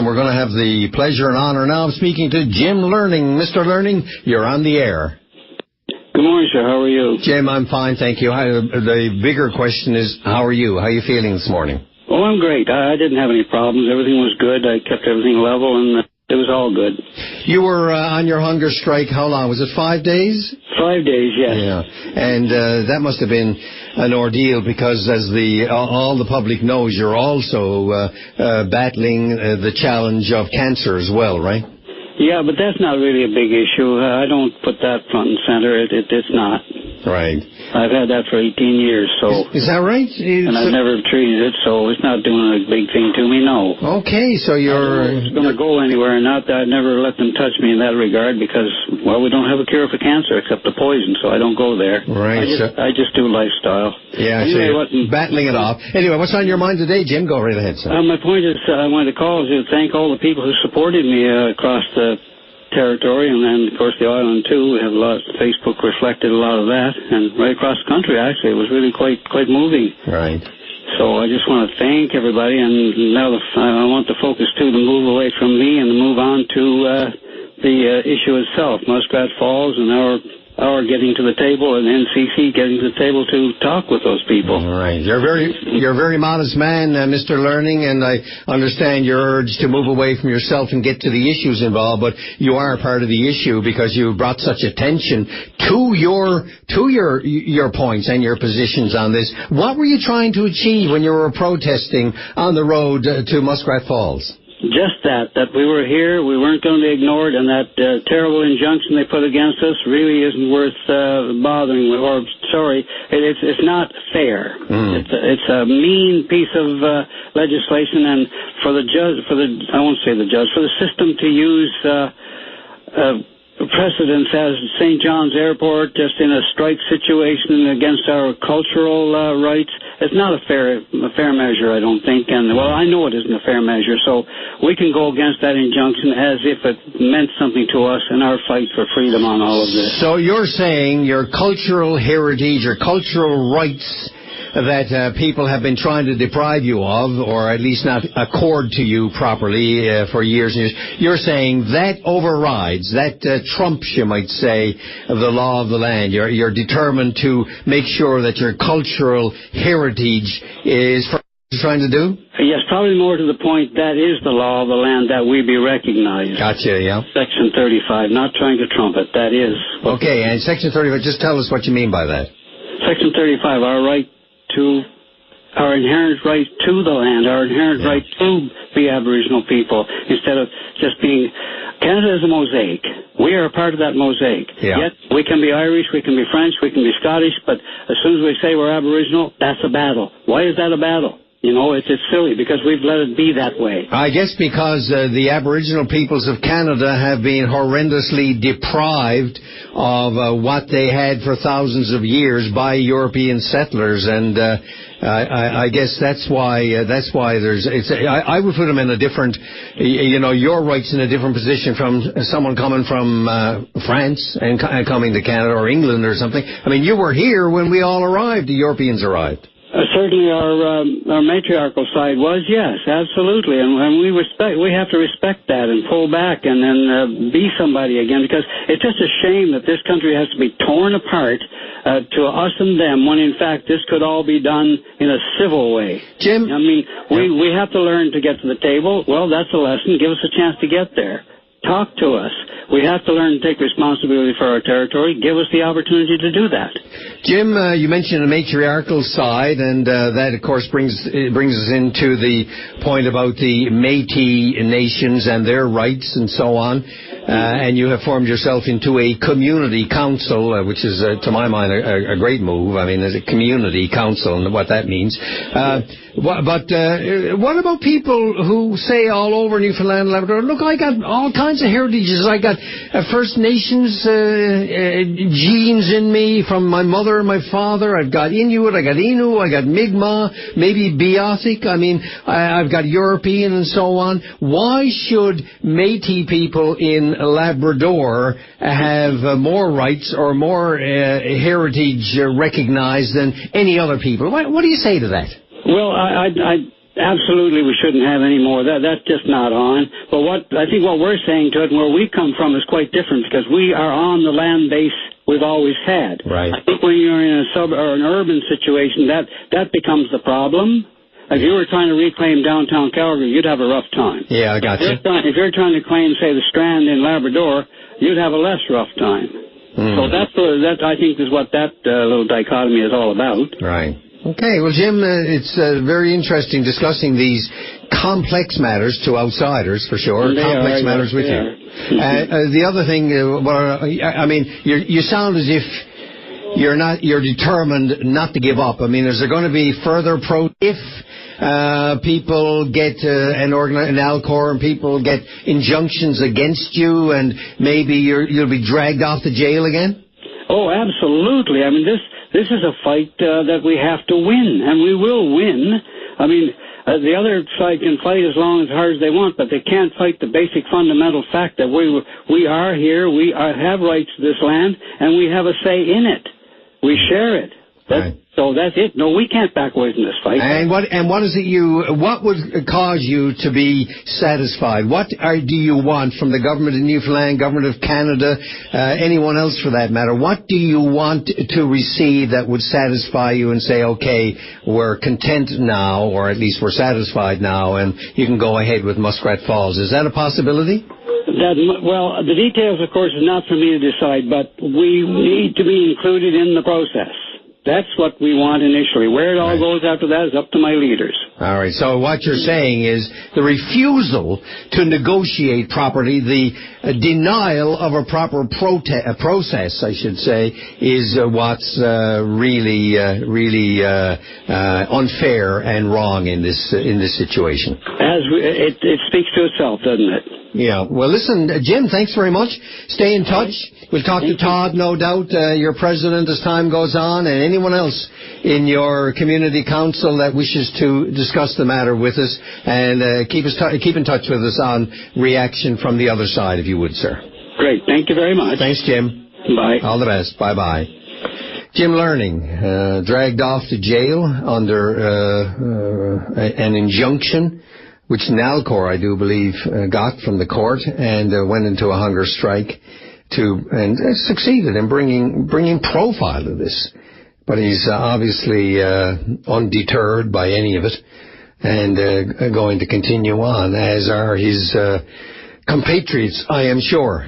we're going to have the pleasure and honor now of speaking to Jim Learning. Mr. Learning, you're on the air. Good morning, sir. How are you? Jim, I'm fine, thank you. The bigger question is, how are you? How are you feeling this morning? Oh, I'm great. I didn't have any problems. Everything was good. I kept everything level, and it was all good. You were on your hunger strike, how long? Was it 5 days? 5 days, yes. Yeah, and that must have been an ordeal because, as all the public knows, you're also battling the challenge of cancer as well, right? Yeah, but that's not really a big issue. I don't put that front and center. It's not. Right. I've had that for 18 years, so... Is that right? And I've never treated it, so it's not doing a big thing to me, no. Okay, so you're... I don't know if it's going to go anywhere or not. I never let them touch me in that regard because, well, we don't have a cure for cancer except the poison, so I don't go there. Right. I just do lifestyle. Yeah, anyway, so you're battling it off. Anyway, what's on your mind today, Jim? Go right ahead, sir. My point is, I wanted to call to thank all the people who supported me across the territory, and then, of course, the island, too. We have a lot. Facebook reflected a lot of that, and right across the country, actually. It was really quite moving. Right. So I just want to thank everybody, and now I want the focus, too, to move away from me and to move on to the issue itself, Muskrat Falls, and our getting to the table, and NCC getting to the table to talk with those people. All right. You're a very modest man, Mr. Learning, and I understand your urge to move away from yourself and get to the issues involved, but you are part of the issue because you brought such attention to your points and your positions on this. What were you trying to achieve when you were protesting on the road to Muskrat Falls? Just that we were here, we weren't going to be ignored, and that terrible injunction they put against us really isn't worth bothering with, or, sorry, it's not fair. It's a mean piece of legislation, and for the system to use precedence as St. John's Airport just in a strike situation against our cultural rights, it's not a fair measure, I don't think. And, well, I know it isn't a fair measure, so we can go against that injunction as if it meant something to us in our fight for freedom on all of this. So you're saying your cultural heritage, your cultural rights that people have been trying to deprive you of, or at least not accord to you properly for years and years, you're saying that overrides, that trumps, you might say, the law of the land. You're determined to make sure that your cultural heritage is what you're trying to do? Yes, probably more to the point, that is the law of the land, that we be recognized. Gotcha, yeah. Section 35, not trying to trump it, that is. Okay, and Section 35, just tell us what you mean by that. Section 35, our inherent right to the land, our inherent right to be Aboriginal people, instead of just being... Canada is a mosaic. We are a part of that mosaic. Yeah. Yet we can be Irish, we can be French, we can be Scottish, but as soon as we say we're Aboriginal, that's a battle. Why is that a battle? You know, it's silly because we've let it be that way. I guess because the Aboriginal peoples of Canada have been horrendously deprived of what they had for thousands of years by European settlers, and I guess that's why I would put them in a different, your rights in a different position from someone coming from France and coming to Canada or England or something. I mean, you were here when we all arrived. The Europeans arrived. Certainly our matriarchal side was, yes, absolutely. And we have to respect that and pull back and then be somebody again, because it's just a shame that this country has to be torn apart to us and them when, in fact, this could all be done in a civil way. Jim? I mean, we have to learn to get to the table. Well, that's a lesson. Give us a chance to get there. Talk to us. We have to learn to take responsibility for our territory. Give us the opportunity to do that. Jim, you mentioned the matriarchal side, and that, of course, brings us into the point about the Métis nations and their rights and so on. And you have formed yourself into a community council, which is, to my mind, a great move. I mean, there's a community council and what that means. But what about people who say all over Newfoundland and Labrador, look, I got all kinds of heritages. I got First Nations genes in me from my mother and my father. I've got Inuit, I got Innu, I got Mi'kmaq, maybe Beothuk. I mean, I've got European and so on. Why should Métis people in Labrador have more rights or more heritage recognized than any other people? What do you say to that? Well, I Absolutely, we shouldn't have any more. That's just not on. But I think what we're saying to it and where we come from is quite different because we are on the land base we've always had. Right. I think when you're in a or an urban situation, that becomes the problem. If you were trying to reclaim downtown Calgary, you'd have a rough time. Yeah, I got you. If you're trying to claim, say, the Strand in Labrador, you'd have a less rough time. So that I think is what that little dichotomy is all about. Right. Okay, well, Jim, it's very interesting discussing these complex matters to outsiders, for sure. Complex matters with you. The other thing, I mean, you sound as if you're determined not to give up. I mean, is there going to be further if people get an Alcor and people get injunctions against you, and maybe you'll be dragged off to jail again? Oh, absolutely. I mean, this is a fight that we have to win, and we will win. I mean, the other side can fight as hard as they want, but they can't fight the basic fundamental fact that we are here, have rights to this land, and we have a say in it. We share it. Right. So that's it. No, we can't back away from this fight. And what is it what would cause you to be satisfied? What do you want from the government of Newfoundland, government of Canada, anyone else for that matter? What do you want to receive that would satisfy you and say, okay, we're content now, or at least we're satisfied now, and you can go ahead with Muskrat Falls? Is that a possibility? Well, the details, of course, is not for me to decide, but we need to be included in the process. That's what we want initially. Where it all goes after that is up to my leaders. All right. So what you're saying is the refusal to negotiate properly, the denial of a proper process, I should say, is what's really unfair and wrong in this situation. It speaks to itself, doesn't it? Yeah. Well, listen, Jim, thanks very much. Stay in touch. We'll talk to Todd, no doubt, your president, as time goes on, and anyone else in your community council that wishes to discuss the matter with us, and keep in touch with us on reaction from the other side, if you would, sir. Great. Thank you very much. Thanks, Jim. Bye. All the best. Bye-bye. Jim Learning, dragged off to jail under an injunction, which Nalcor, I do believe, got from the court, and went into a hunger strike and succeeded in bringing profile to this. But he's obviously undeterred by any of it, and going to continue on, as are his compatriots, I am sure.